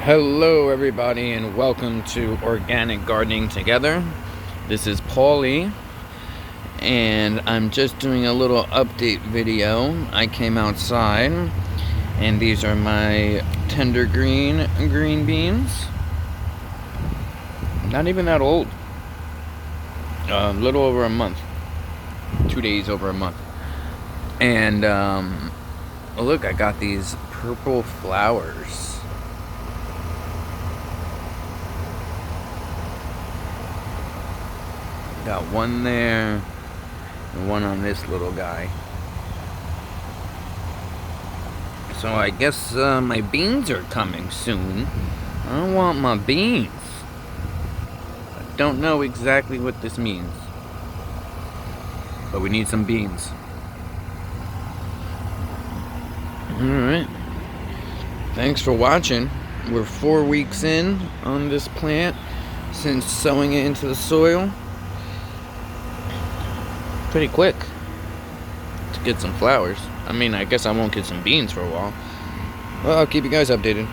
Hello everybody and welcome to Organic Gardening Together. This is Paulie and I'm just doing a little update video. I came outside and these are my Tendergreen green beans. Not even that old. A little over a month. 2 days over a month. And look, I got these purple flowers. Got one there and one on this little guy. So I guess my beans are coming soon. I want my beans. I don't know exactly what this means, but we need some beans. Alright. Thanks for watching. We're 4 weeks in on this plant since sowing it into the soil. Pretty quick to get some flowers. I mean, I guess I won't get some beans for a while. Well, I'll keep you guys updated.